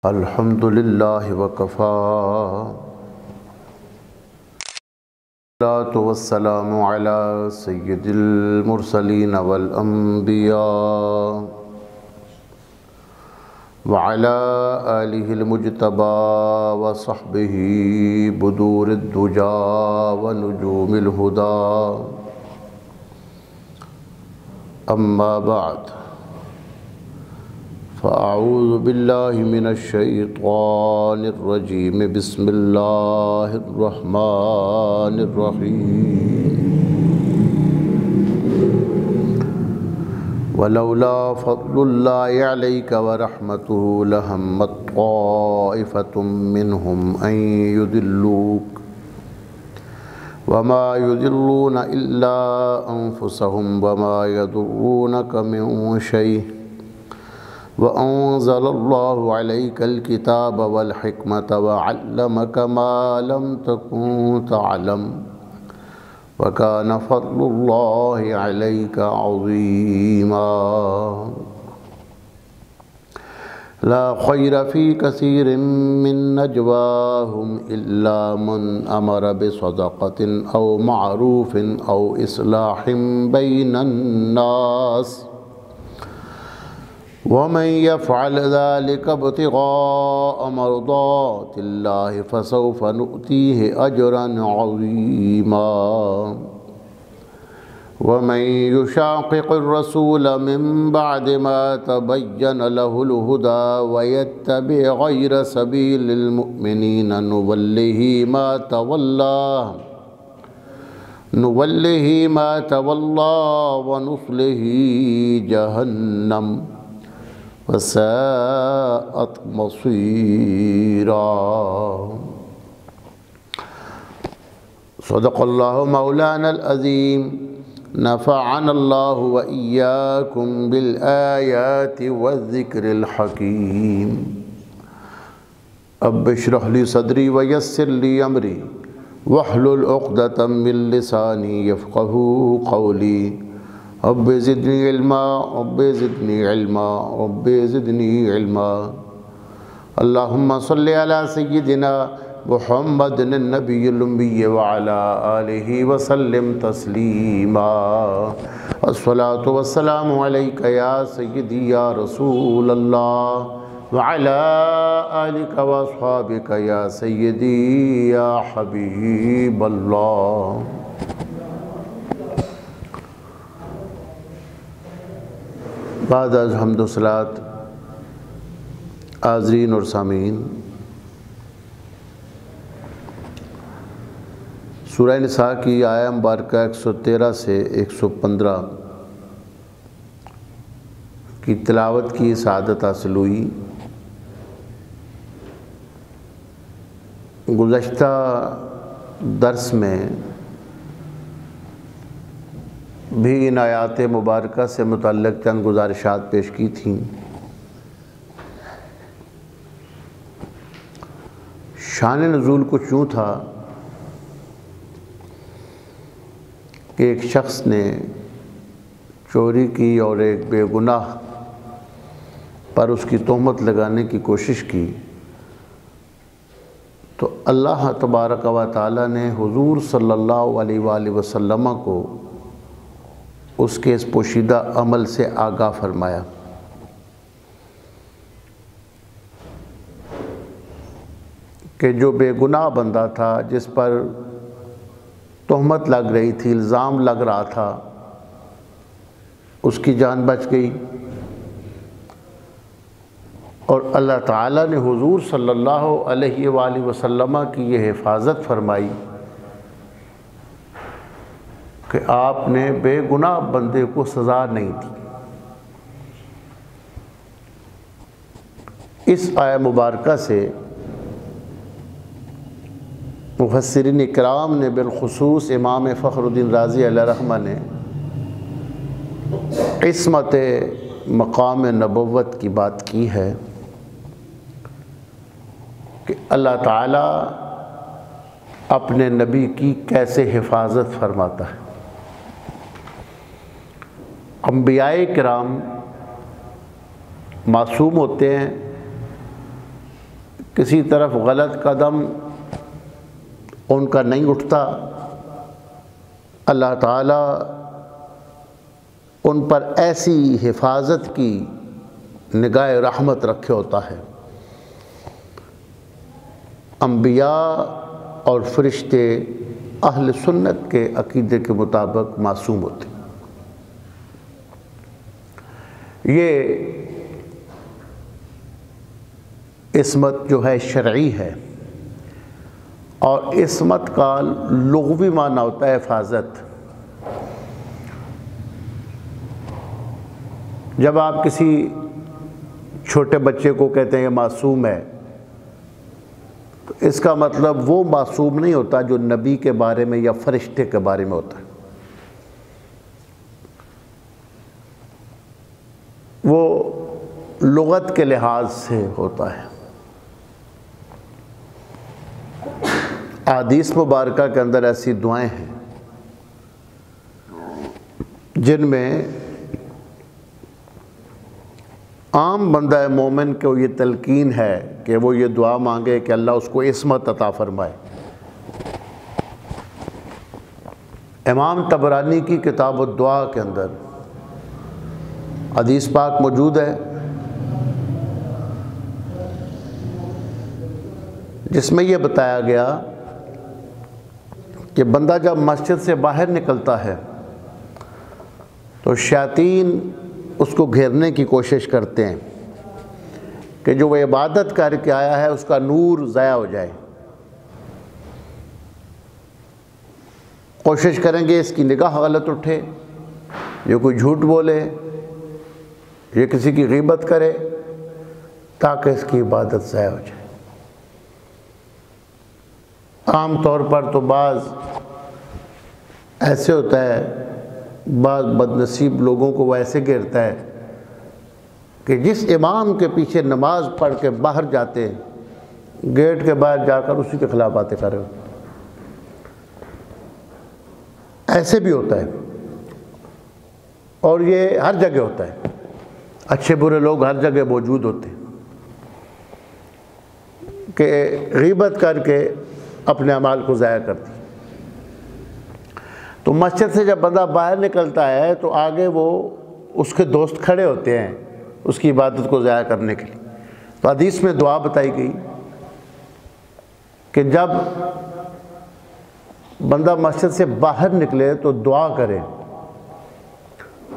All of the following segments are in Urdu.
الحمد للہ وکفا والصلاة والسلام علی سید المرسلین والانبیاء وعلی آلہ المجتبی وصحبہ بدور الدجا ونجوم الہدی اما بعد فأعوذ باللہ من الشیطان الرجیم بسم اللہ الرحمن الرحیم ولولا فضل اللہ علیک ورحمتہ لہمت طائفة منہم ان یضلوک وما يضلون إلا أنفسهم وما يضرونك من شيء وأنزل الله عليك الكتاب والحكمة وعلمك ما لم تكن تعلم وكان فضل الله عليك عظيما لا خير في كثير من نجواهم إلا من أمر بصدقة أو معروف أو إصلاح بين الناس ومن يفعل ذلك ابتغاء مرضات الله فسوف نؤتيه أجرا عظيما ومن يشاقق الرسول من بعد ما تبين له الهدى ويتبع غير سبيل المؤمنين نوله ما تولى ونصله جهنم وساءت مصيرا صدق الله مولانا العظيم نفعنا الله وإياكم بالآيات والذكر الحكيم رب اشرح لي صدري ويسر لي أمري واحلل عقدة من لساني يفقهوا قولي رب زدني علما رب زدني علما رب زدني علما اللهم صل على سيدنا محمد النبي الأمي وعلى آله وسلم تسليما الصلاة والسلام عليك يا سيدي يا رسول الله وعلى آلك وأصحابك يا سيدي يا حبيب الله بعد از حمد و صلات حاضرین اور سامعین، سورہ نساء کی آیہ مبارکہ 113 سے 115 کی تلاوت کی سعادت حاصل ہوئی۔ گزشتہ درس میں بھی ان آیات مبارکہ سے متعلق چند گزارشات پیش کی تھیں۔ شان نزول کچھ یوں تھا کہ ایک شخص نے چوری کی اور ایک بے گناہ پر اس کی تہمت لگانے کی کوشش کی، تو اللہ تبارک و تعالی نے حضور صلی اللہ علیہ وآلہ وسلم کو اس کے اس پوشیدہ عمل سے آگاہ فرمایا کہ جو بے گناہ بندہ تھا، جس پر تہمت لگ رہی تھی، الزام لگ رہا تھا، اس کی جان بچ گئی، اور اللہ تعالیٰ نے حضور صلی اللہ علیہ وآلہ وسلم کی یہ حفاظت فرمائی کہ آپ نے بے گناہ بندے کو سزا نہیں دی۔ اس آیہ مبارکہ سے مفسرین اکرام نے، بالخصوص امام فخر الدین رازی علیہ رحمہ نے، عصمت مقام نبوت کی بات کی ہے کہ اللہ تعالیٰ اپنے نبی کی کیسے حفاظت فرماتا ہے۔ انبیاء کرام معصوم ہوتے ہیں، کسی طرف غلط قدم ان کا نہیں اٹھتا، اللہ تعالیٰ ان پر ایسی حفاظت کی نگاہ رحمت رکھے ہوتا ہے۔ انبیاء اور فرشتے اہل سنت کے عقیدے کے مطابق معصوم ہوتے ہیں۔ یہ عصمت جو ہے شرعی ہے، اور عصمت کا لغوی معنی ہوتا ہے حفاظت۔ جب آپ کسی چھوٹے بچے کو کہتے ہیں یہ معصوم ہے، تو اس کا مطلب وہ معصوم نہیں ہوتا جو نبی کے بارے میں یا فرشتے کے بارے میں ہوتا ہے۔ وہ لغت کے لحاظ سے ہوتا ہے۔ احادیث مبارکہ کے اندر ایسی دعائیں ہیں جن میں عام بندہ مومن کو یہ تلقین ہے کہ وہ یہ دعا مانگے کہ اللہ اس کو عصمت عطا فرمائے۔ امام طبرانی کی کتاب الدعا کے اندر حدیث پاک موجود ہے جس میں یہ بتایا گیا کہ بندہ جب مسجد سے باہر نکلتا ہے تو شیاطین اس کو گھیرنے کی کوشش کرتے ہیں کہ جو وہ عبادت کر کے آیا ہے اس کا نور ضائع ہو جائے۔ کوشش کریں گے اس کی نگاہ غلط اٹھے، یہ کوئی جھوٹ بولے، یہ کسی کی غیبت کرے تاکہ اس کی عبادت ضائع ہو جائے۔ عام طور پر تو بعض ایسے ہوتا ہے، بعض بدنصیب لوگوں کو وہ ایسے گھیرتا ہے کہ جس امام کے پیچھے نماز پڑھ کے باہر جاتے ہیں، گیٹ کے باہر جا کر اسی کے خلاف باتیں کر رہے ہوتے ہیں۔ ایسے بھی ہوتا ہے، اور یہ ہر جگہ ہوتا ہے۔ اچھے برے لوگ ہر جگہ موجود ہوتے ہیں کہ غیبت کر کے اپنے اعمال کو ضائع کرتی۔ تو مسجد سے جب بندہ باہر نکلتا ہے تو آگے وہ اس کے دوست کھڑے ہوتے ہیں اس کی عبادت کو ضائع کرنے کے لیے۔ تو حدیث میں دعا بتائی گئی کہ جب بندہ مسجد سے باہر نکلے تو دعا کرے،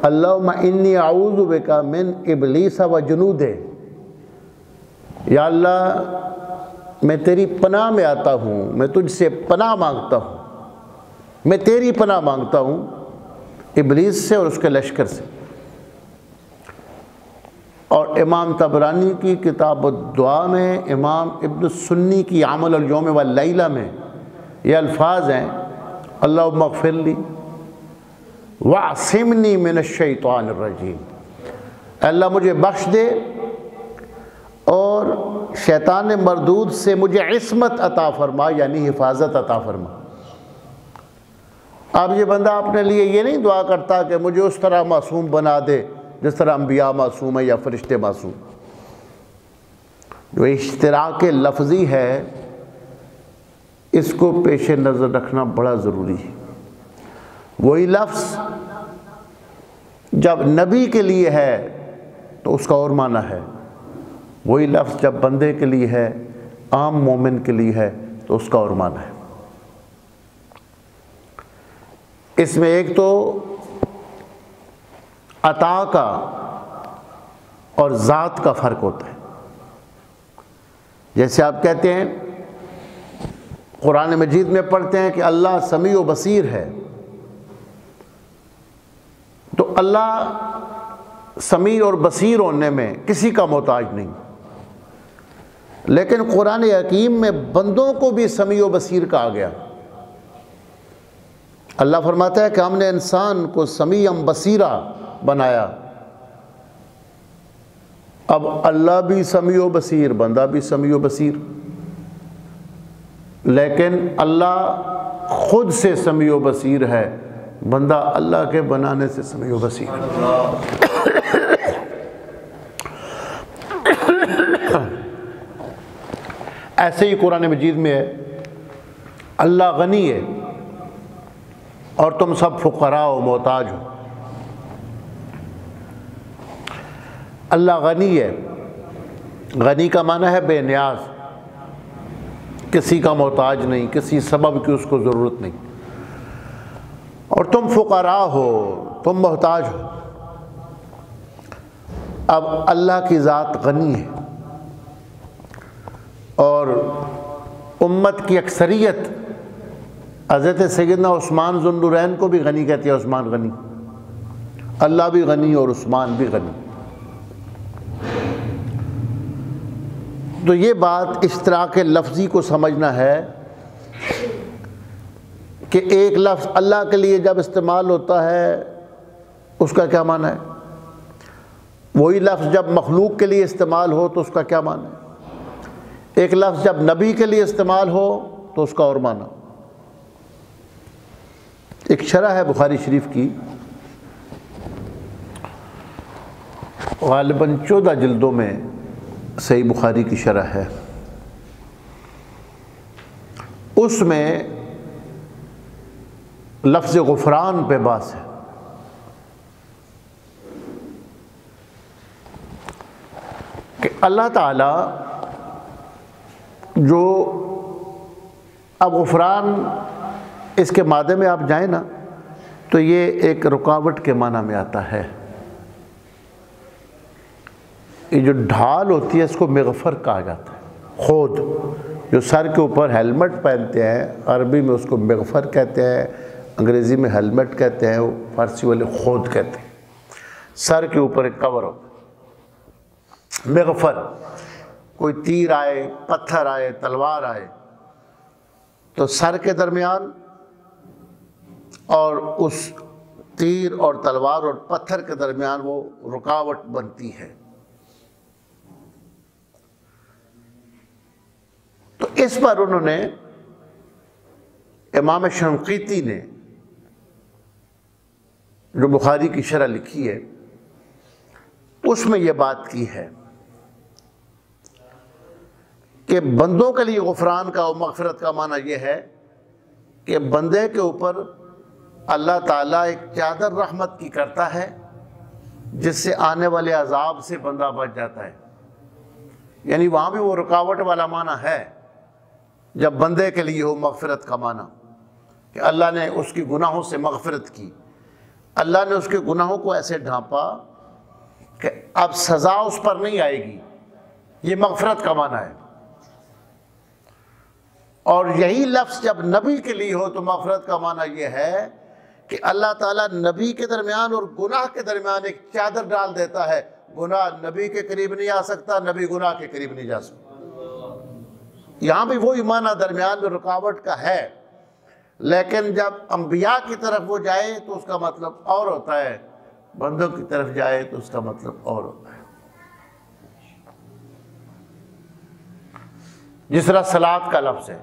اللہم انی اعوذ بک من ابلیس و جنودہ، یا اللہ میں تیری پناہ میں آتا ہوں، میں تجھ سے پناہ مانگتا ہوں، میں تیری پناہ مانگتا ہوں ابلیس سے اور اس کے لشکر سے۔ اور امام طبرانی کی کتاب الدعا میں، امام ابن السنی کی عمل الیوم واللیلہ میں یہ الفاظ ہیں، اللہم اغفر لی وَاعْصِمْنِي مِنَ الشَّيْطَانِ الرَّجِيمِ، اللہ مجھے بخش دے اور شیطان مردود سے مجھے عصمت عطا فرما، یعنی حفاظت عطا فرما۔ اب یہ بندہ اپنے لیے یہ نہیں دعا کرتا کہ مجھے اس طرح معصوم بنا دے جس طرح انبیاء معصوم ہیں یا فرشتے معصوم۔ جو اشتراک لفظی ہے اس کو پیش نظر رکھنا بڑا ضروری ہے۔ وہی لفظ جب نبی کے لیے ہے تو اس کا اور معنی ہے، وہی لفظ جب بندے کے لیے ہے، عام مومن کے لیے ہے، تو اس کا اور معنی ہے۔ اس میں ایک تو عطا کا اور ذات کا فرق ہوتا ہے۔ جیسے آپ کہتے ہیں، قرآن مجید میں پڑھتے ہیں کہ اللہ سمیع و بصیر ہے، تو اللہ سمیع اور بصیر ہونے میں کسی کا محتاج نہیں، لیکن قرآن حکیم میں بندوں کو بھی سمیع و بصیر کہا گیا۔ اللہ فرماتا ہے کہ ہم نے انسان کو سمیع بصیرا بنایا۔ اب اللہ بھی سمیع و بصیر، بندہ بھی سمیع و بصیر، لیکن اللہ خود سے سمیع و بصیر ہے، بندہ اللہ کے بنانے سے سمیع و بصیر ہے۔ ایسے ہی قرآن مجید میں ہے اللہ غنی ہے اور تم سب فقراء و محتاج ہو۔ اللہ غنی ہے، غنی کا معنی ہے بے نیاز، کسی کا محتاج نہیں، کسی سبب کی اس کو ضرورت نہیں، اور تم فقراء ہو، تم محتاج ہو۔ اب اللہ کی ذات غنی ہے اور امت کی اکثریت حضرت سیدنا عثمان ذو النورین کو بھی غنی کہتی ہے، عثمان غنی، اللہ بھی غنی اور عثمان بھی غنی۔ تو یہ بات اشتراک لفظی کو سمجھنا ہے کہ ایک لفظ اللہ کے لیے جب استعمال ہوتا ہے اس کا کیا معنی ہے، وہی لفظ جب مخلوق کے لیے استعمال ہو تو اس کا کیا معنی ہے، ایک لفظ جب نبی کے لیے استعمال ہو تو اس کا اور معنی۔ ایک شرح ہے بخاری شریف کی، غالباً 14 جلدوں میں صحیح بخاری کی شرح ہے، اس میں لفظ غفران پہ بحث ہے۔ کہ اللہ تعالیٰ جو اب غفران اس کے مادے میں آپ جائیں نا تو یہ ایک رکاوٹ کے معنی میں آتا ہے۔ یہ جو ڈھال ہوتی ہے اس کو مغفر کہا جاتا ہے، خود جو سر کے اوپر ہیلمٹ پہنتے ہیں، عربی میں اس کو مغفر کہتے ہیں، انگریزی میں ہیلمٹ کہتے ہیں، فارسی والے خود کہتے ہیں، سر کے اوپر ایک کور ہوتا ہے مغفر۔ کوئی تیر آئے، پتھر آئے، تلوار آئے تو سر کے درمیان اور اس تیر اور تلوار اور پتھر کے درمیان وہ رکاوٹ بنتی ہے۔ تو اس پر انہوں نے، امام شنقیطی نے جو بخاری کی شرح لکھی ہے اس میں یہ بات کی ہے کہ بندوں کے لیے غفران کا و مغفرت کا معنی یہ ہے کہ بندے کے اوپر اللہ تعالیٰ ایک چادر رحمت کی کرتا ہے جس سے آنے والے عذاب سے بندہ بچ جاتا ہے۔ یعنی وہاں بھی وہ رکاوٹ والا معنی ہے جب بندے کے لیے ہو مغفرت کا معنی کہ اللہ نے اس کی گناہوں سے مغفرت کی، اللہ نے اس کے گناہوں کو ایسے ڈھانپا کہ اب سزا اس پر نہیں آئے گی، یہ مغفرت کا معنی ہے۔ اور یہی لفظ جب نبی کے لیے ہو تو مغفرت کا معنی یہ ہے کہ اللہ تعالیٰ نبی کے درمیان اور گناہ کے درمیان ایک چادر ڈال دیتا ہے، گناہ نبی کے قریب نہیں آ سکتا، نبی گناہ کے قریب نہیں جا سکتا۔ یہاں بھی وہی معنی درمیان میں رکاوٹ کا ہے، لیکن جب انبیاء کی طرف وہ جائے تو اس کا مطلب اور ہوتا ہے، بندوں کی طرف جائے تو اس کا مطلب اور ہوتا ہے۔ جس طرح صلاۃ کا لفظ ہے،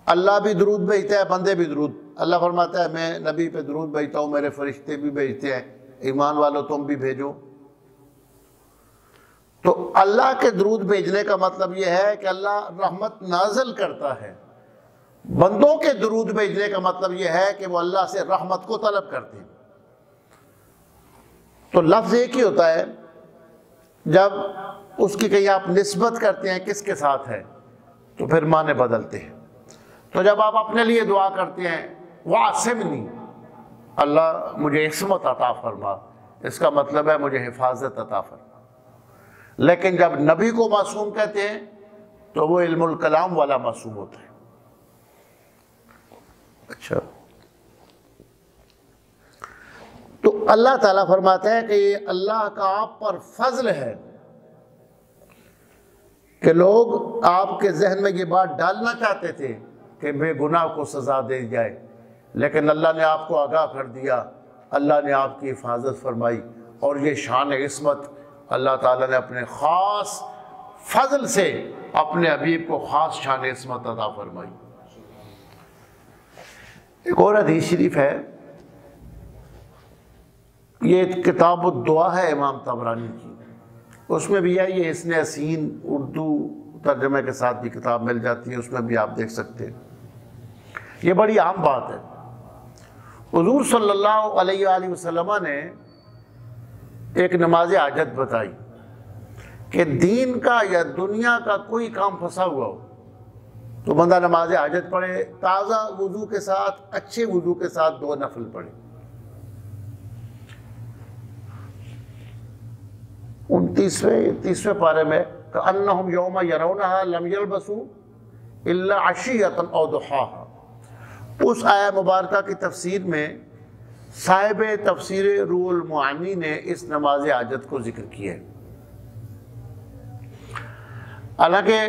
اللہ بھی درود بھیجتا ہے، بندے بھی درود، اللہ فرماتا ہے میں نبی پہ درود بھیجتا ہوں، میرے فرشتے بھی بھیجتے ہیں، ایمان والو تم بھی بھیجو۔ تو اللہ کے درود بھیجنے کا مطلب یہ ہے کہ اللہ رحمت نازل کرتا ہے، بندوں کے درود بھیجنے کا مطلب یہ ہے کہ وہ اللہ سے رحمت کو طلب کرتے ہیں۔ تو لفظ ایک ہی ہوتا ہے، جب اس کی کہیں آپ نسبت کرتے ہیں کس کے ساتھ ہے تو پھر معنی بدلتے ہیں۔ تو جب آپ اپنے لیے دعا کرتے ہیں وَعَصِمْنِي، اللہ مجھے عصمت عطا فرما، اس کا مطلب ہے مجھے حفاظت عطا فرما۔ لیکن جب نبی کو معصوم کہتے ہیں تو وہ علم الکلام والا معصوم ہوتا ہے۔ اچھا، تو اللہ تعالیٰ فرماتا ہے کہ یہ اللہ کا آپ پر فضل ہے کہ لوگ آپ کے ذہن میں یہ بات ڈالنا چاہتے تھے کہ بے گناہ کو سزا دے جائے، لیکن اللہ نے آپ کو آگاہ کر دیا، اللہ نے آپ کی حفاظت فرمائی، اور یہ شان عصمت اللہ تعالیٰ نے اپنے خاص فضل سے اپنے حبیب کو خاص شان عصمت عطا فرمائی۔ ایک اور حدیث شریف ہے، یہ کتاب الدعا ہے امام طبرانی کی، اس میں بھی ہے یہ حسن حسین اردو ترجمے کے ساتھ بھی کتاب مل جاتی ہے، اس میں بھی آپ دیکھ سکتے ہیں۔ یہ بڑی عام بات ہے۔ حضور صلی اللہ علیہ وآلہ وسلم نے ایک نماز حاجت بتائی کہ دین کا یا دنیا کا کوئی کام پھنسا ہوا ہو تو بندہ نماز حاجت پڑھے، تازہ وضو کے ساتھ، اچھے وضو کے ساتھ 2 نفل پڑھے۔ 29ویں پارے میں کأنہم یوم یرونہا لم یلبسوا الا عشیۃ او ضحاہا، اس آیہ مبارکہ کی تفسیر میں صاحب تفسیر روح المعانی نے اس نماز حاجت کو ذکر کیا ہے۔ حالانکہ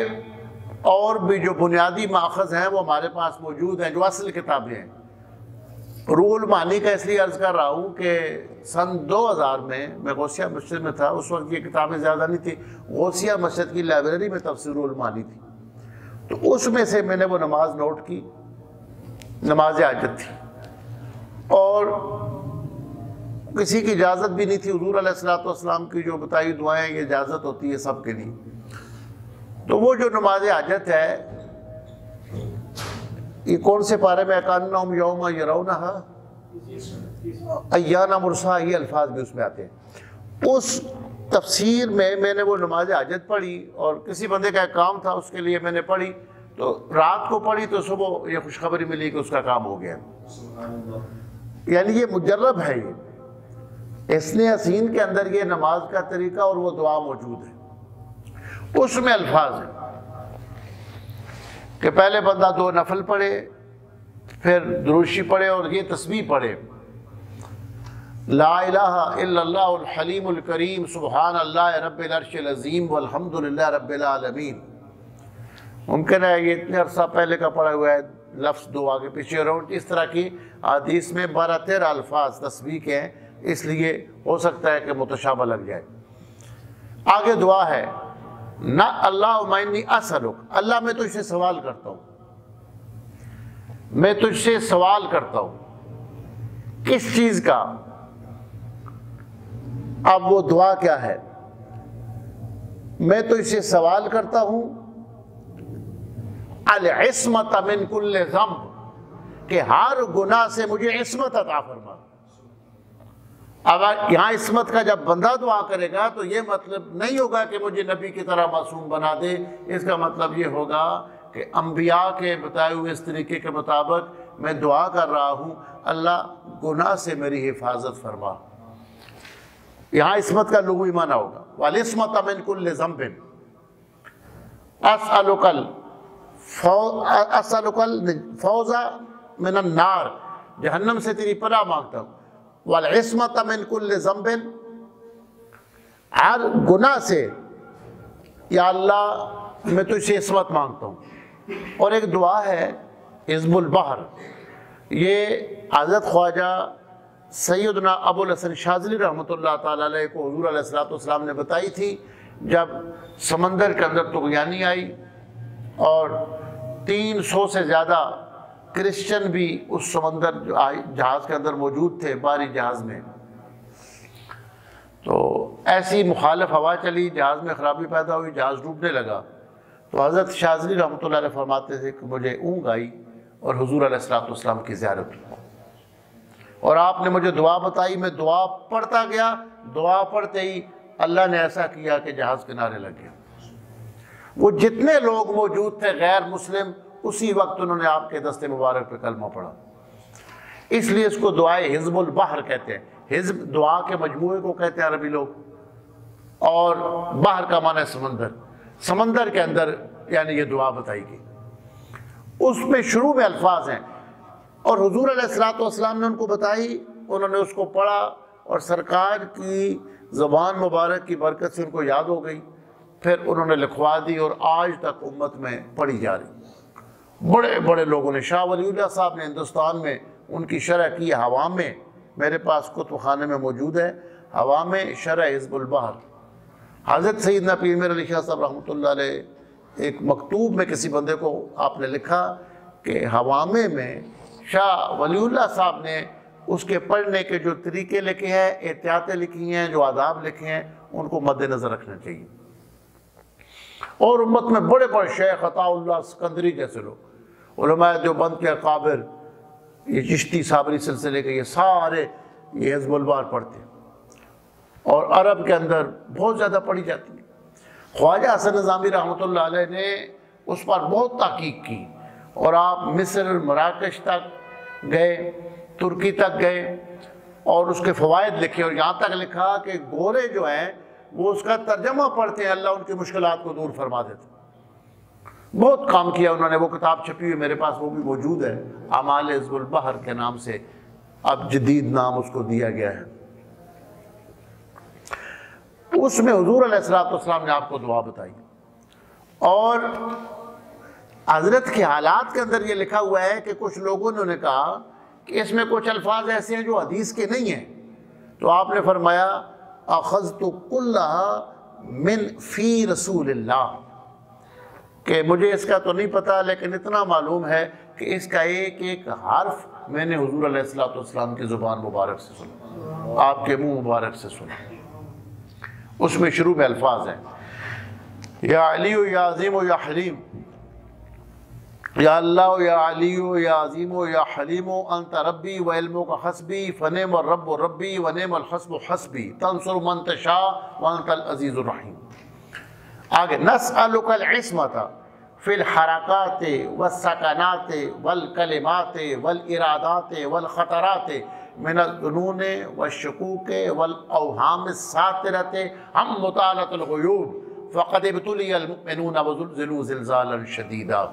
اور بھی جو بنیادی ماخذ ہیں وہ ہمارے پاس موجود ہیں، جو اصل کتابیں ہیں۔ روح المعانی کا اس لیے عرض کر رہا ہوں کہ سن 2000 میں غوثیہ مسجد میں تھا، اس وقت یہ کتابیں زیادہ نہیں تھی، غوثیہ مسجد کی لائبریری میں تفسیر روح المعانی تھی، تو اس میں سے میں نے وہ نماز نوٹ کی، نماز حاجت تھی، اور کسی کی اجازت بھی نہیں تھی۔ حضور علیہ السلام کی جو بتائی دعائیں، یہ اجازت ہوتی ہے سب کے لیے۔ تو وہ جو نماز حاجت ہے، یہ کون سے پارے میں کأنہم یوم یرونہا ایانا مرساہا، یہ الفاظ بھی اس میں آتے ہیں۔ اس تفسیر میں نے وہ نماز حاجت پڑھی، اور کسی بندے کا ایک کام تھا، اس کے لیے میں نے پڑھی، تو رات کو پڑھی تو صبح یہ خوشخبری ملی کہ اس کا کام ہو گیا۔ یعنی یہ مجرب ہے، یہ حصن حسین کے اندر یہ نماز کا طریقہ اور وہ دعا موجود ہے۔ اس میں الفاظ ہیں کہ پہلے بندہ 2 نفل پڑھے، پھر دروشی پڑھے اور یہ تسبیح پڑھے، لا الہ الا اللہ الحلیم الکریم سبحان اللہ رب العرش العظیم والحمدللہ رب العالمین۔ ممکن ہے یہ اتنے عرصہ پہلے کا پڑھا ہوا ہے، لفظ 2 آگے پیچھے راؤنڈ، اس طرح کی حدیث میں 12-13 الفاظ تسبیح کے ہیں، اس لیے ہو سکتا ہے کہ متشابہ لگ جائے۔ آگے دعا ہے، نہ اللہم انی اسألک، اللہ میں تجھ سے سوال کرتا ہوں، میں تجھ سے سوال کرتا ہوں کس چیز کا؟ اب وہ دعا کیا ہے؟ میں تجھ سے سوال کرتا ہوں العصمت من کل ذنب، کہ ہر گناہ سے مجھے عصمت عطا فرما۔ اب یہاں عصمت کا جب بندہ دعا کرے گا تو یہ مطلب نہیں ہوگا کہ مجھے نبی کی طرح معصوم بنا دے، اس کا مطلب یہ ہوگا کہ انبیاء کے بتائے ہوئے اس طریقے کے مطابق میں دعا کر رہا ہوں، اللہ گناہ سے میری حفاظت فرما۔ یہاں عصمت کا لغوی معنی ہوگا والعصمت من کل ذنب، اسألک الفوز من النار، جہنم سے تیری پناہ مانگتا ہوں، والعصمت من کل ذنب، ہر گناہ سے یا اللہ میں تجھ سے عصمت مانگتا ہوں۔ اور ایک دعا ہے حزب البحر، یہ حضرت خواجہ سیدنا ابو الحسن شاذلی رحمۃ اللہ تعالیٰ علیہ کو حضور علیہ السلام نے بتائی تھی جب سمندر کے اندر طغیانی آئی اور 300 سے زیادہ کرسچن بھی اس سمندر جہاز کے اندر موجود تھے، بحری جہاز میں۔ تو ایسی مخالف ہوا چلی، جہاز میں خرابی پیدا ہوئی، جہاز ڈوبنے لگا۔ تو حضرت شاذلی رحمۃ اللہ علیہ فرماتے تھے کہ مجھے اونگ آئی اور حضور علیہ السلام کی زیارت ہوئی، اور آپ نے مجھے دعا بتائی، میں دعا پڑھتا گیا، دعا پڑھتے ہی اللہ نے ایسا کیا کہ جہاز کنارے لگ گیا۔ وہ جتنے لوگ موجود تھے غیر مسلم، اسی وقت انہوں نے آپ کے دست مبارک پہ کلمہ پڑھا۔ اس لیے اس کو دعائے حزب البحر کہتے ہیں۔ حزب دعا کے مجموعے کو کہتے ہیں عربی لوگ، اور بحر کا معنی ہے سمندر، سمندر کے اندر یعنی یہ دعا بتائی گئی۔ اس میں شروع میں الفاظ ہیں، اور حضور علیہ السلام نے ان کو بتائی، انہوں نے اس کو پڑھا، اور سرکار کی زبان مبارک کی برکت سے ان کو یاد ہو گئی، پھر انہوں نے لکھوا دی اور آج تک امت میں پڑھی جا رہی۔ بڑے بڑے لوگوں نے، شاہ ولی اللہ صاحب نے ہندوستان میں ان کی شرح کی، حوام میں، میرے پاس کتب خانے میں موجود ہے، حوام میں شرح حزب البحر۔ حضرت سیدنا پیر میر علی شاہ صاحب رحمۃ اللہ علیہ ایک مکتوب میں کسی بندے کو آپ نے لکھا کہ حوامے میں شاہ ولی اللہ صاحب نے اس کے پڑھنے کے جو طریقے لکھے ہیں، احتیاطیں لکھی ہیں، جو آداب لکھے ہیں، ان کو مد نظر رکھنا چاہیے۔ اور امت میں بڑے بڑے شیخ عطا اللہ سکندری جیسے لوگ، علماء دیوبند کے اکابر، یہ چشتی صابری سلسلے کے، یہ سارے یہ حزب البار پڑھتے ہیں، اور عرب کے اندر بہت زیادہ پڑھی جاتی ہے۔ خواجہ حسن نظامی رحمۃ اللہ علیہ نے اس پر بہت تحقیق کی، اور آپ مصر، مراکش تک گئے، ترکی تک گئے، اور اس کے فوائد لکھے، اور یہاں تک لکھا کہ گورے جو ہیں وہ اس کا ترجمہ پڑھتے ہیں، اللہ ان کی مشکلات کو دور فرما دیتے ہیں۔ بہت کام کیا انہوں نے، وہ کتاب چھپی ہوئی میرے پاس، وہ بھی موجود ہے، اعمال حزب البحر کے نام سے، اب جدید نام اس کو دیا گیا ہے۔ اس میں حضور علیہ السلام نے آپ کو دعا بتائی، اور حضرت کے حالات کے اندر یہ لکھا ہوا ہے کہ کچھ لوگوں نے کہا کہ اس میں کچھ الفاظ ایسے ہیں جو حدیث کے نہیں ہیں، تو آپ نے فرمایا اخذت کلھا من فی رسول اللہ، کہ مجھے اس کا تو نہیں پتا لیکن اتنا معلوم ہے کہ اس کا ایک ایک حرف میں نے حضور علیہ السلام کی زبان مبارک سے سنا، آپ کے منہ مبارک سے سنا۔ اس میں شروع میں الفاظ ہیں، یا علی یا عظیم یا حلیم، یا اللہ یا علی یا عظیم یا حلیم، انت ربی و علمک حسبی فنعم الرب ربی و نعم الحسب حسبی تنصر من تشاء وانت العزیز الرحیم۔ آگے، نسألک العصمۃ فی الحرکات والسکنات والکلمات والارادات والخطرات من الظنون والشکوک والاوہام الساطرۃ عن مطالعۃ الغیوب فقد ابتلی المؤمنون وزلزلوا زلزالا شدیدا۔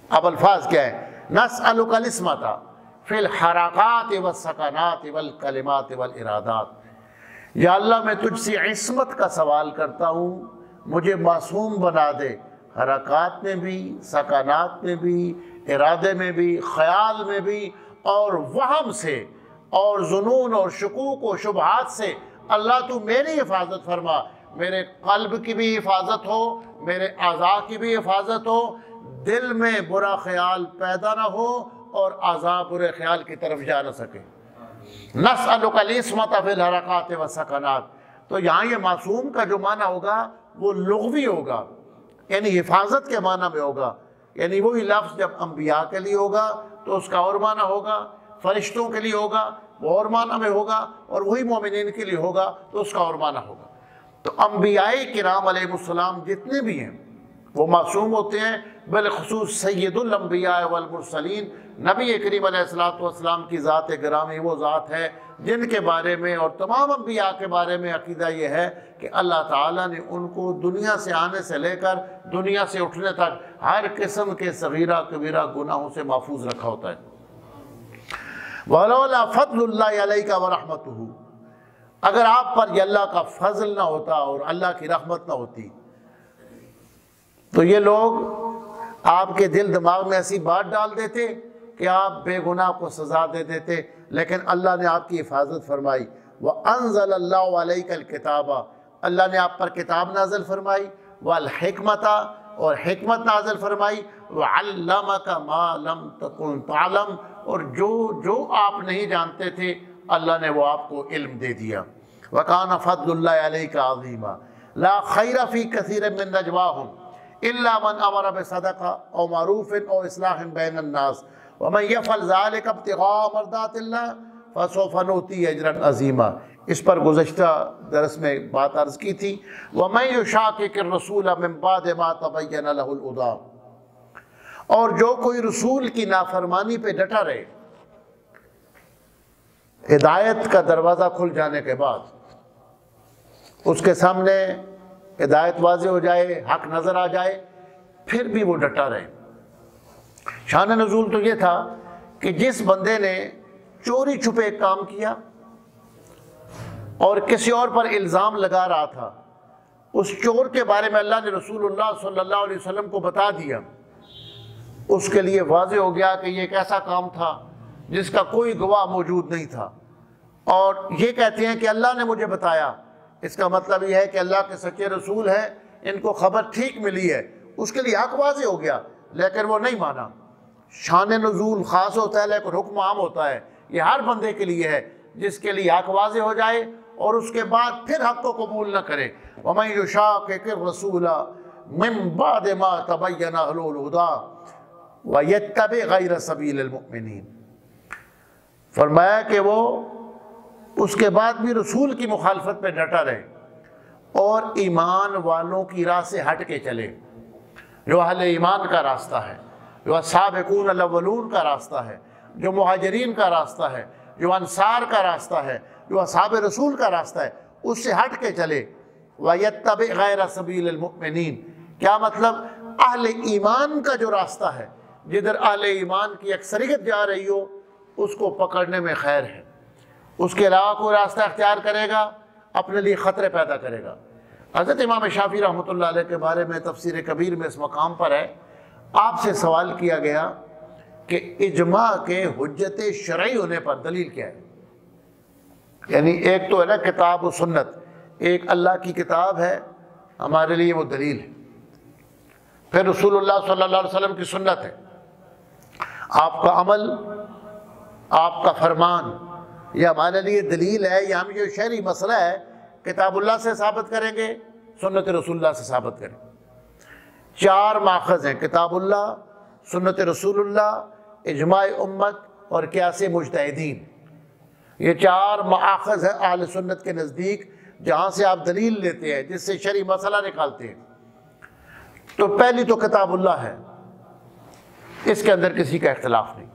اب الفاظ کیا ہے؟ نسألک العصمۃ فی الحرکات والسکنات والکلمات والارادات، یا اللہ میں تجھ سے عصمت کا سوال کرتا ہوں، مجھے معصوم بنا دے، حرکات میں بھی، سکنات میں بھی، ارادے میں بھی، خیال میں بھی، اور وہم سے اور ظنون اور شکوک و شبہات سے اللہ تو میری حفاظت فرما، میرے قلب کی بھی حفاظت ہو، میرے اعضاء کی بھی حفاظت ہو، دل میں برا خیال پیدا نہ ہو اور اعضاء برے خیال کی طرف جا نہ سکے۔ نسألک العصمۃ فی الحرکات والسکنات، تو یہاں یہ معصوم کا جو معنی ہوگا وہ لغوی ہوگا، یعنی حفاظت کے معنی میں ہوگا، یعنی وہی لفظ جب انبیاء کے لیے ہوگا تو اس کا اور معنی ہوگا، فرشتوں کے لیے ہوگا وہ اور معنی میں ہوگا، اور وہی مومنین کے لیے ہوگا تو اس کا اور معنی ہوگا۔ تو انبیاء کرام علیہ السلام جتنے بھی ہیں وہ معصوم ہوتے ہیں، بالخصوص سید الانبیاء والمرسلین، نبی کریم علیہ السلام کی ذات گرامی وہ ذات ہے جن کے بارے میں اور تمام انبیاء کے بارے میں عقیدہ یہ ہے کہ اللہ تعالیٰ نے ان کو دنیا سے آنے سے لے کر دنیا سے اٹھنے تک ہر قسم کے صغیرہ کبیرہ گناہوں سے محفوظ رکھا ہوتا ہے۔ وَلَوْلَا فَضْلُ اللَّهِ عَلَيْكَ وَرَحْمَتُهُ، اگر آپ پر یہ اللہ کا فضل نہ ہوتا اور اللہ کی رحمت نہ ہوتی تو یہ لوگ آپ کے دل دماغ میں ایسی بات ڈال دیتے کہ آپ بے گناہ کو سزا دے دیتے، لیکن اللہ نے آپ کی حفاظت فرمائی۔ وَأَنزَلَ اللَّهُ عَلَيْكَ الْكِتَابَ، اللہ نے آپ پر کتاب نازل فرمائی، وَالْحِكْمَةَ، اور حکمت نازل فرمائی، وَعَلَّمَكَ مَا لَمْ تَكُنْ تَعْلَمْ، اور جو آپ نہیں جانتے تھے اللہ نے وہ آپ کو علم دے دیا۔ وَكَانَ فَضْلُ اللَّهِ عَلَيْكَ عَظِيمًا لَا خَيْرَ فِي كَثِيرٍ مِّن نَجْوَاهُمْ إِلَّا مَنْ أَمَرَ بِصَدَقَةٍ أَوْ مَعْرُوفٍ أَوْ إِصْلَاحٍ بَيْنَ النَّاسِ وَمَنْ يَفْعَلْ ذَلِكَ ابْتِغَاءَ مَرْضَاتِ اللَّهِ فَسَوْفَ نُؤْتِيهِ أَجْرًا عَظِيمًا۔ اس پر گزشتہ درس میں بات عرض کی تھی، وَمَنْ يُشَاقِقِ الرَّسُولَ مِنْ بَعْدِ مَا تَبَيَّنَ لَهُ الْهُدَىٰ، اور جو کوئی رسول کی نافرمانی پہ ڈٹا رہے، ہدایت کا دروازہ کھل جانے کے بعد اس کے سامنے ہدایت واضح ہو جائے، حق نظر آ جائے، پھر بھی وہ ڈٹا رہے۔ شان نزول تو یہ تھا کہ جس بندے نے چوری چھپے کام کیا اور کسی اور پر الزام لگا رہا تھا، اس چور کے بارے میں اللہ نے رسول اللہ صلی اللہ علیہ وسلم کو بتا دیا، اس کے لیے واضح ہو گیا کہ یہ ایک ایسا کام تھا جس کا کوئی گواہ موجود نہیں تھا، اور یہ کہتے ہیں کہ اللہ نے مجھے بتایا، اس کا مطلب یہ ہے کہ اللہ کے سچے رسول ہیں، ان کو خبر ٹھیک ملی ہے، اس کے لیے حق واضح ہو گیا لیکن وہ نہیں مانا۔ شان نزول خاص ہوتا ہے لیکن حکم عام ہوتا ہے، یہ ہر بندے کے لیے ہے جس کے لیے حق واضح ہو جائے اور اس کے بعد پھر حق کو قبول نہ کرے۔ وَمَنْ يُشَاقِقِ الرَّسُولَ من بعد ما تبین لہ الہدی ویتبع غیر سبیل المؤمنین۔ فرمایا کہ وہ اس کے بعد بھی رسول کی مخالفت پہ ڈٹا رہے اور ایمان والوں کی راہ سے ہٹ کے چلے، جو اہل ایمان کا راستہ ہے، جو السابقون الاولون کا راستہ ہے، جو مہاجرین کا راستہ ہے، جو انصار کا راستہ ہے، جو اصحاب رسول کا راستہ ہے، اس سے ہٹ کے چلے۔ وَيَتَّبِعْ غَيْرَ سَبِيلِ الْمُؤْمِنِينَ، کیا مطلب؟ اہل ایمان کا جو راستہ ہے، جدھر اہل ایمان کی اکثریت جا رہی ہو، اس کو پکڑنے میں خیر ہے۔ اس کے علاوہ کوئی راستہ اختیار کرے گا اپنے لیے خطرے پیدا کرے گا۔ حضرت امام شافعی رحمۃ اللہ علیہ کے بارے میں تفسیر کبیر میں اس مقام پر ہے، آپ سے سوال کیا گیا کہ اجماع کے حجت شرعی ہونے پر دلیل کیا ہے؟ یعنی ایک تو ہے نا کتاب و سنت، ایک اللہ کی کتاب ہے ہمارے لیے، وہ دلیل ہے، پھر رسول اللہ صلی اللہ علیہ وسلم کی سنت ہے، آپ کا عمل، آپ کا فرمان، یہ ہمارے لیے دلیل ہے۔ یہ ہم جو شرعی مسئلہ ہے کتاب اللہ سے ثابت کریں گے، سنت رسول اللہ سے ثابت کریں گے۔ چار ماخذ ہیں، کتاب اللہ، سنت رسول اللہ، اجماع امت اور قیاس مجتہدین۔ یہ چار ماخذ ہیں اہل سنت کے نزدیک، جہاں سے آپ دلیل لیتے ہیں، جس سے شرعی مسئلہ نکالتے ہیں۔ تو پہلی تو کتاب اللہ ہے، اس کے اندر کسی کا اختلاف نہیں۔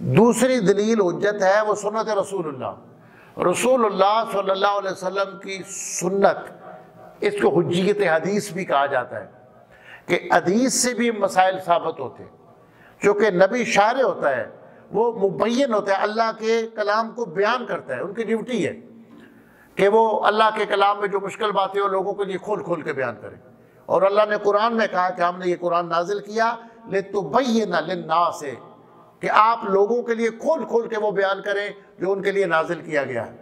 دوسری دلیل حجت ہے وہ سنت رسول اللہ، رسول اللہ صلی اللہ علیہ وسلم کی سنت، اس کو حجیت حدیث بھی کہا جاتا ہے کہ حدیث سے بھی مسائل ثابت ہوتے ہیں، چونکہ نبی شارع ہوتا ہے، وہ مبین ہوتا ہے، اللہ کے کلام کو بیان کرتا ہے، ان کی ڈیوٹی ہے کہ وہ اللہ کے کلام میں جو مشکل باتیں وہ لوگوں کے لیے کھول کھول کے بیان کریں۔ اور اللہ نے قرآن میں کہا کہ ہم نے یہ قرآن نازل کیا لِتُبَيِّنَ لِلنَّاسِ، کہ آپ لوگوں کے لیے کھول کھول کے وہ بیان کریں جو ان کے لیے نازل کیا گیا ہے۔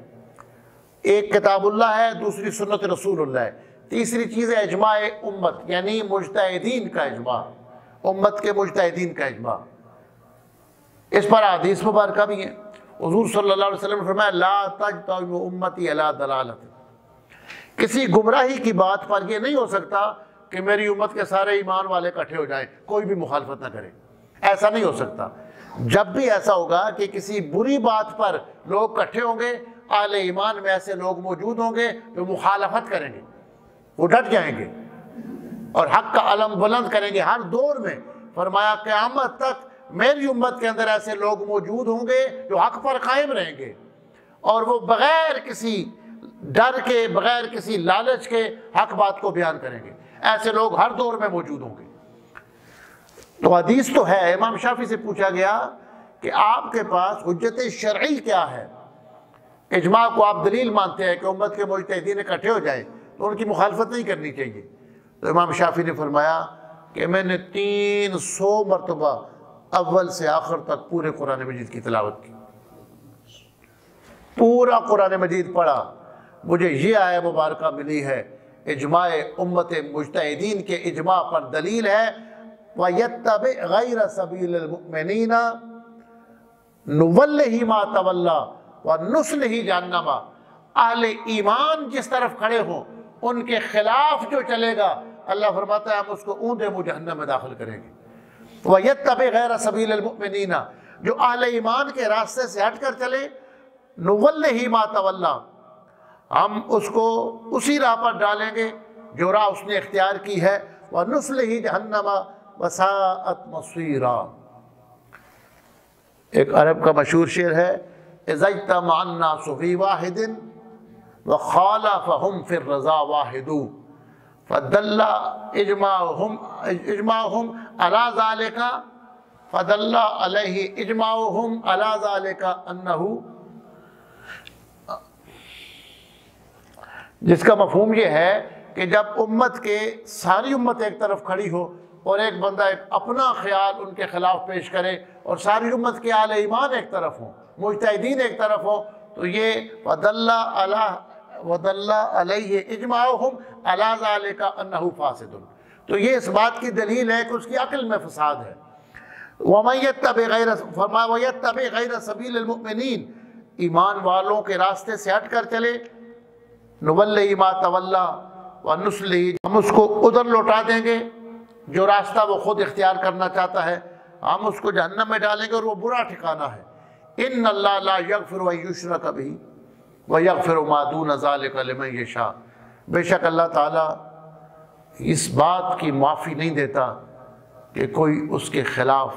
ایک کتاب اللہ ہے، دوسری سنت رسول اللہ ہے، تیسری چیز ہے اجماع امت، یعنی مجتہدین کا اجماع، امت کے مجتہدین کا اجماع۔ اس پر حدیث مبارکہ بھی ہیں، حضور صلی اللہ علیہ وسلم نے فرمایا لا تجتمع امتی علی ضلالۃ، کسی گمراہی کی بات پر یہ نہیں ہو سکتا کہ میری امت کے سارے ایمان والے اکٹھے ہو جائیں، کوئی بھی مخالفت نہ کرے، ایسا نہیں ہو سکتا۔ جب بھی ایسا ہوگا کہ کسی بری بات پر لوگ اکٹھے ہوں گے، اہل ایمان میں ایسے لوگ موجود ہوں گے جو مخالفت کریں گے، وہ ڈٹ جائیں گے اور حق کا علم بلند کریں گے ہر دور میں۔ فرمایا قیامت تک میری امت کے اندر ایسے لوگ موجود ہوں گے جو حق پر قائم رہیں گے، اور وہ بغیر کسی ڈر کے، بغیر کسی لالچ کے حق بات کو بیان کریں گے۔ ایسے لوگ ہر دور میں موجود ہوں گے۔ تو حدیث تو ہے۔ امام شافعی سے پوچھا گیا کہ آپ کے پاس حجت شرعی کیا ہے؟ اجماع کو آپ دلیل مانتے ہیں کہ امت کے مجتہدین اکٹھے ہو جائیں تو ان کی مخالفت نہیں کرنی چاہیے۔ تو امام شافعی نے فرمایا کہ میں نے 300 مرتبہ اول سے آخر تک پورے قرآن مجید کی تلاوت کی، پورا قرآن مجید پڑھا، مجھے یہ آیہ مبارکہ ملی ہے، اجماع امت مجتہدین کے اجماع پر دلیل ہے وَيَتَّبِعْ غَيْرَ سَبِيلِ الْمُؤْمِنِينَ نُوَلِّهِ مَا تَوَلَّى وَنُصْلِهِ جَهَنَّمَ، اہل ایمان جس طرف کھڑے ہوں ان کے خلاف جو چلے گا، اللہ فرماتا ہے ہم اس کو اوندے منہ جہنم میں داخل کریں گے۔ وَيَتَّبِعْ غَيْرَ سَبِيلِ الْمُؤْمِنِينَ، جو اہل ایمان کے راستے سے ہٹ کر چلے، نُوَلِّهِ مَا تَوَلَّى، ہم اس کو اسی راہ پر ڈالیں گے جو راہ اس نے اختیار کی ہے، وَنُصْلِهِ جَهَنَّمَ وَسَاءَتْ مَصِيرًا۔ ایک عرب کا مشہور شعر ہے اِذَا اجْتَمَعَ النَّاسُ فِي وَاحِدٍ وَخَالَفَهُمْ فِي الرَّضَا وَاحِدٌ فَدَلَّ إِجْمَاعُهُمْ عَلَى ذَلِكَ فَدَلَّ عَلَيْهِ إِجْمَاعُهُمْ عَلَى ذَلِكَ أَنَّهُ، جس کا مفہوم یہ ہے کہ جب امت کے ساری امت ایک طرف کھڑی ہو اور ایک بندہ ایک اپنا خیال ان کے خلاف پیش کرے اور ساری امت کے اہل ایمان ایک طرف ہوں، مجتہدین ایک طرف ہوں، تو یہ وَدَلَّ عَلَيْهِ إِجْمَاعُهُمْ عَلَى ذَلِكَ أَنَّهُ فَاسِدٌ، تو یہ اس بات کی دلیل ہے کہ اس کی عقل میں فساد ہے۔ وَمَن يَتَّبِعْ غَيْرَ سَبِيلِ الْمُؤْمِنِينَ، ایمان والوں کے راستے سے ہٹ کر چلے، نُوَلِّهِ مَا تَوَلَّى، وَنُصْلِهِ، ہم اس کو ادھر لوٹا دیں گے جو راستہ وہ خود اختیار کرنا چاہتا ہے، ہم اس کو جہنم میں ڈالیں گے اور وہ برا ٹھکانہ ہے۔ إِنَّ اللَّهَ لَا يَغْفِرُ أَن يُشْرَكَ بِهِ وَيَغْفِرُ مَا دُونَ ذَلِكَ لِمَن يَشَاءُ، بے شک اللہ تعالیٰ اس بات کی معافی نہیں دیتا کہ کوئی اس کے خلاف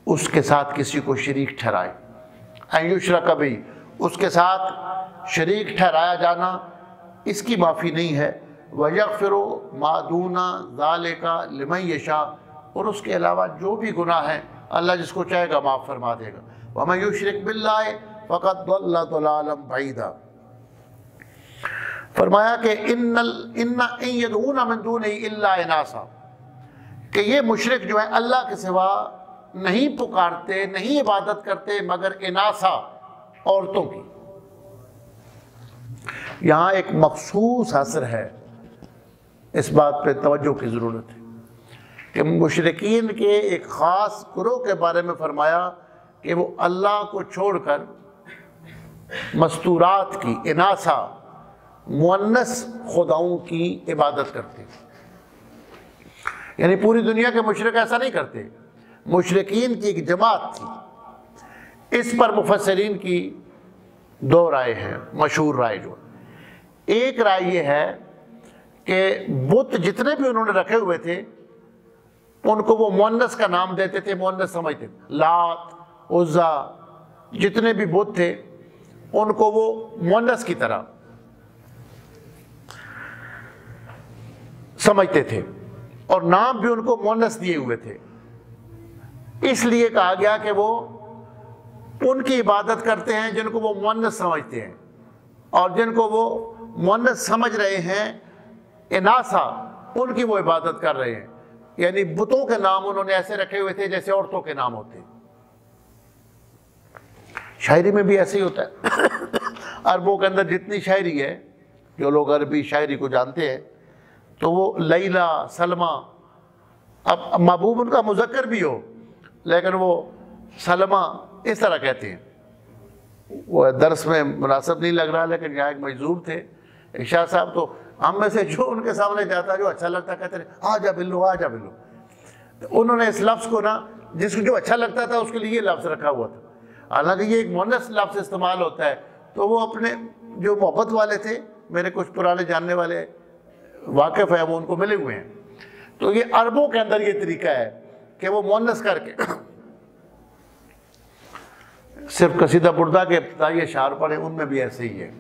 اس کے ساتھ کسی کو شریک ٹھہرائے۔ أَن يُشْرَكَ بِهِ، اس کے ساتھ شریک ٹھہرایا جانا اس کی معافی نہیں ہے۔ وَيَغْفِرُ مَا دُونَ ذَلِكَ لِمَن يَشَاءُ، اور اس کے علاوہ جو بھی گناہ ہے اللہ جس کو چاہے گا معاف فرما دے گا۔ وَمَن يُشْرِكْ بِاللَّهِ فَقَدْ ضَلَّ ضَلَالًا بَعِيدًا۔ فرمایا کہ إِنَّ يَدْعُونَ مِن دُونِهِ إِلَّا إِنَاثًا، کہ یہ مشرک جو ہیں اللہ کے سوا نہیں پکارتے، نہیں عبادت کرتے مگر اناسا، عورتوں کی۔ یہاں ایک مخصوص حصر ہے، اس بات پہ توجہ کی ضرورت ہے کہ مشرکین کے ایک خاص گروہ کے بارے میں فرمایا کہ وہ اللہ کو چھوڑ کر مستورات کی، اناسا، مؤنث خداؤں کی عبادت کرتے ہیں۔ یعنی پوری دنیا کے مشرک ایسا نہیں کرتے، مشرکین کی ایک جماعت تھی۔ اس پر مفسرین کی دو رائے ہیں، مشہور رائے جو ایک رائے یہ ہے کہ بت جتنے بھی انہوں نے رکھے ہوئے تھے ان کو وہ مؤنث کا نام دیتے تھے، مؤنث سمجھتے تھے۔ لات، عزا، جتنے بھی بت تھے ان کو وہ مؤنث کی طرح سمجھتے تھے اور نام بھی ان کو مؤنث دیے ہوئے تھے۔ اس لیے کہا گیا کہ وہ ان کی عبادت کرتے ہیں جن کو وہ مؤنث سمجھتے ہیں، اور جن کو وہ مؤنث سمجھ رہے ہیں اناسا، ان کی وہ عبادت کر رہے ہیں۔ یعنی بتوں کے نام انہوں نے ایسے رکھے ہوئے تھے جیسے عورتوں کے نام ہوتے ہیں۔ شاعری میں بھی ایسے ہی ہوتا ہے۔ عربوں کے اندر جتنی شاعری ہے، جو لوگ عربی شاعری کو جانتے ہیں، تو وہ لیلہ، سلمہ، اب محبوب ان کا مذکر بھی ہو لیکن وہ سلمہ اس طرح کہتے ہیں۔ وہ درس میں مناسب نہیں لگ رہا لیکن یہاں ایک مجذوب تھے، ایک شاہ صاحب، تو ہم میں سے جو ان کے سامنے جاتا جو اچھا لگتا کہتے ہیں آجا بلو آجا بلو۔ انہوں نے اس لفظ کو نا، جس کو جو اچھا لگتا تھا اس کے لیے یہ لفظ رکھا ہوا تھا، حالانکہ یہ ایک مؤنث لفظ استعمال ہوتا ہے۔ تو وہ اپنے جو محبت والے تھے، میرے کچھ پرانے جاننے والے واقف ہیں، وہ ان کو ملے ہوئے ہیں، تو یہ عربوں کے اندر یہ طریقہ ہے کہ وہ مؤنث کر کے صرف قصیدہ بردہ کے ابتدائی اشعار پڑھیں، ان میں بھی ایسے ہی ہے۔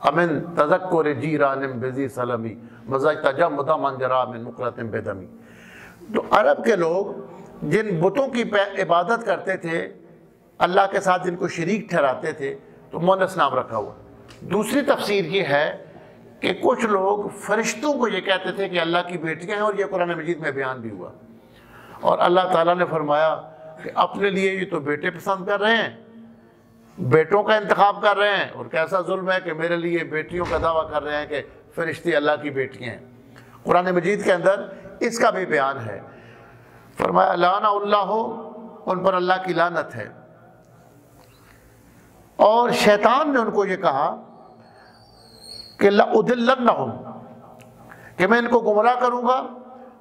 امن تذکر جیران بزی سلمی مزاج تجمد من جرا من نقرۃ بدمی۔ تو عرب کے لوگ جن بتوں کی عبادت کرتے تھے، اللہ کے ساتھ جن کو شریک ٹھہراتے تھے، تو مؤنث نام رکھا ہوا۔ دوسری تفسیر یہ ہے کہ کچھ لوگ فرشتوں کو یہ کہتے تھے کہ اللہ کی بیٹیاں ہیں، اور یہ قرآن مجید میں بیان بھی ہوا، اور اللہ تعالیٰ نے فرمایا کہ اپنے لیے یہ تو بیٹے پسند کر رہے ہیں، بیٹوں کا انتخاب کر رہے ہیں، اور کیسا ظلم ہے کہ میرے لیے بیٹیوں کا دعویٰ کر رہے ہیں کہ فرشتے اللہ کی بیٹیاں ہیں۔ قرآن مجید کے اندر اس کا بھی بیان ہے۔ فرمایا لعنہ اللہ، ان پر اللہ کی لعنت ہے، اور شیطان نے ان کو یہ کہا کہ لَأُضِلَّنَّهُمْ، کہ میں ان کو گمراہ کروں گا،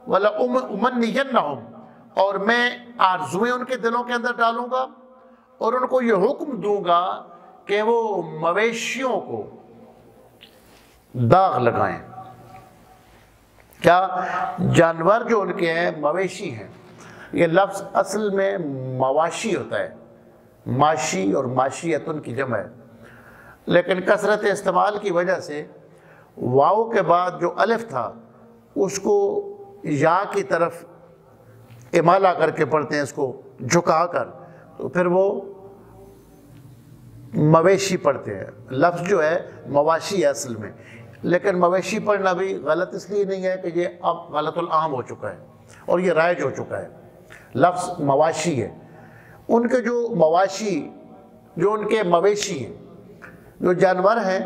وَلَأُمَنِّيَنَّهُمْ، اور میں آرزویں ان کے دلوں کے اندر ڈالوں گا، اور ان کو یہ حکم دوں گا کہ وہ مویشیوں کو داغ لگائیں۔ کیا؟ جانور جو ان کے ہیں مویشی ہیں۔ یہ لفظ اصل میں مواشی ہوتا ہے، ماشی اور ماشیتن کی جمع ہے، لیکن کثرت استعمال کی وجہ سے واو کے بعد جو الف تھا اس کو یا کی طرف امالہ کر کے پڑھتے ہیں، اس کو جھکا کر، تو پھر وہ مویشی پڑھتے ہیں۔ لفظ جو ہے مواشی ہے اصل میں، لیکن مویشی پڑھنا بھی غلط اس لیے نہیں ہے کہ یہ اب غلط العام ہو چکا ہے اور یہ رائج ہو چکا ہے۔ لفظ مواشی ہے، ان کے جو مواشی، جو ان کے مویشی ہیں، جو جانور ہیں،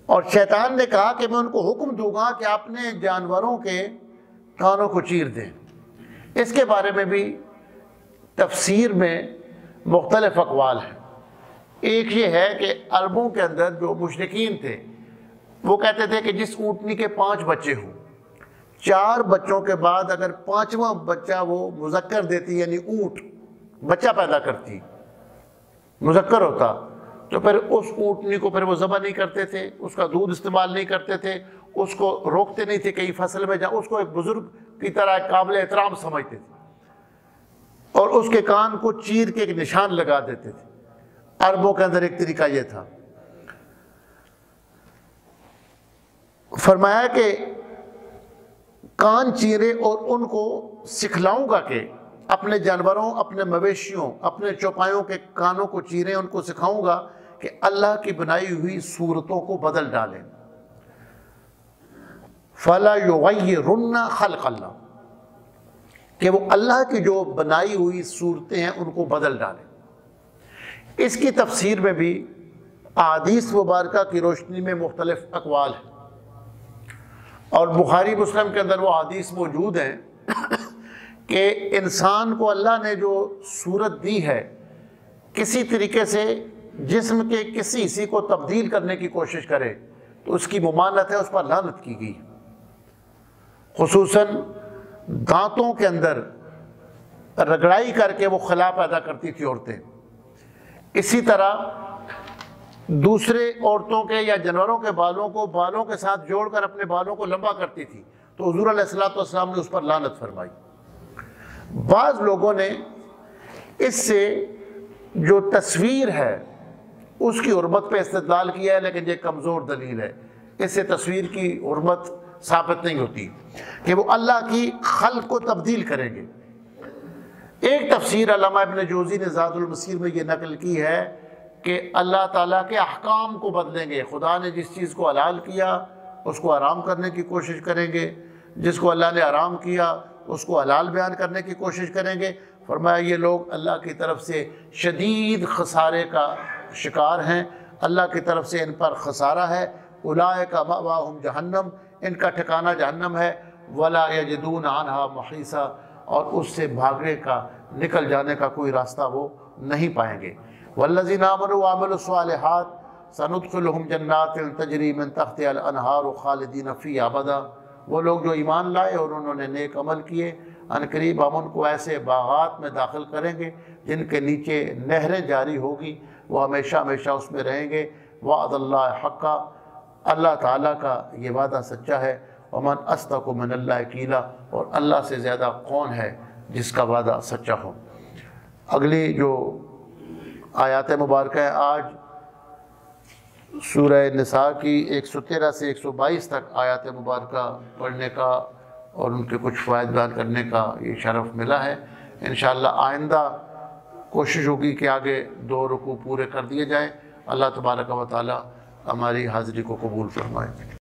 اور شیطان نے کہا کہ میں ان کو حکم دوں گا کہ اپنے جانوروں کے کانوں کو چیر دیں۔ اس کے بارے میں بھی تفسیر میں مختلف اقوال ہیں۔ ایک یہ ہے کہ عربوں کے اندر جو مشرکین تھے وہ کہتے تھے کہ جس اونٹنی کے 5 بچے ہوں، 4 بچوں کے بعد اگر 5واں بچہ وہ مذکر دیتی، یعنی اونٹ بچہ پیدا کرتی، مذکر ہوتا، تو پھر اس اونٹنی کو پھر وہ ذبح نہیں کرتے تھے، اس کا دودھ استعمال نہیں کرتے تھے، اس کو روکتے نہیں تھے کہیں فصل میں جا، اس کو ایک بزرگ کی طرح ایک قابل احترام سمجھتے تھے، اور اس کے کان کو چیر کے ایک نشان لگا دیتے تھے۔ عربوں کے اندر ایک طریقہ یہ تھا۔ فرمایا کہ کان چیرے اور ان کو سکھلاؤں گا کہ اپنے جانوروں، اپنے مویشیوں، اپنے چوپایوں کے کانوں کو چیریں، ان کو سکھاؤں گا کہ اللہ کی بنائی ہوئی صورتوں کو بدل ڈالیں۔ فَلَا يُغَيِّرُنَّ خَلْقَ اللَّهِ، کہ وہ اللہ کی جو بنائی ہوئی صورتیں ہیں ان کو بدل ڈالیں۔ اس کی تفسیر میں بھی احادیث مبارکہ کی روشنی میں مختلف اقوال ہیں، اور بخاری مسلم کے اندر وہ احادیث موجود ہیں کہ انسان کو اللہ نے جو صورت دی ہے، کسی طریقے سے جسم کے کسی حصے کو تبدیل کرنے کی کوشش کرے تو اس کی ممانعت ہے، اس پر لعنت کی گئی۔ خصوصاً دانتوں کے اندر رگڑائی کر کے وہ خلا پیدا کرتی تھی عورتیں۔ اسی طرح دوسرے عورتوں کے یا جانوروں کے بالوں کے ساتھ جوڑ کر اپنے بالوں کو لمبا کرتی تھی، تو حضور علیہ السلام نے اس پر لعنت فرمائی۔ بعض لوگوں نے اس سے جو تصویر ہے اس کی حرمت پہ استدلال کیا ہے، لیکن یہ کمزور دلیل ہے۔ اس سے تصویر کی حرمت ثابت نہیں ہوتی کہ وہ اللہ کی خلق کو تبدیل کریں گے۔ ایک تفسیر علامہ ابن جوزی نے زاد المسیر میں یہ نقل کی ہے کہ اللہ تعالیٰ کے احکام کو بدلیں گے۔ خدا نے جس چیز کو حلال کیا اس کو حرام کرنے کی کوشش کریں گے، جس کو اللہ نے حرام کیا اس کو حلال بیان کرنے کی کوشش کریں گے۔ فرمایا یہ لوگ اللہ کی طرف سے شدید خسارے کا شکار ہیں، اللہ کی طرف سے ان پر خسارہ ہے۔ اولئک مأواہم جہنم، ان کا ٹھکانہ جہنم ہے۔ ولا یجدون عنہا محیصا، اور اس سے بھاگنے کا، نکل جانے کا کوئی راستہ وہ نہیں پائیں گے۔ والذین آمنوا وعملوا الصالحات سندخلہم جنات تجری من تحتہا الانہار خالدین فیہا ابدا، وہ لوگ جو ایمان لائے اور انہوں نے نیک عمل کیے، عنقریب ہم ان کو ایسے باغات میں داخل کریں گے جن کے نیچے نہریں جاری ہوگی، وہ ہمیشہ ہمیشہ اس میں رہیں گے۔ وعد اللہ حقا، اللہ تعالیٰ کا یہ وعدہ سچا ہے۔ ومن اصدق من اللہ قیلا، اور اللہ سے زیادہ کون ہے جس کا وعدہ سچا ہو۔ اگلی جو آیات مبارکہ ہیں آج سورہ نساء کی 113 سے 122 تک آیات مبارکہ پڑھنے کا اور ان کے کچھ فوائد بیان کرنے کا یہ شرف ملا ہے۔ انشاءاللہ آئندہ کوشش ہوگی کہ آگے 2 رکوع پورے کر دیے جائیں۔ اللہ تبارک و تعالی ہماری حاضری کو قبول فرمائے۔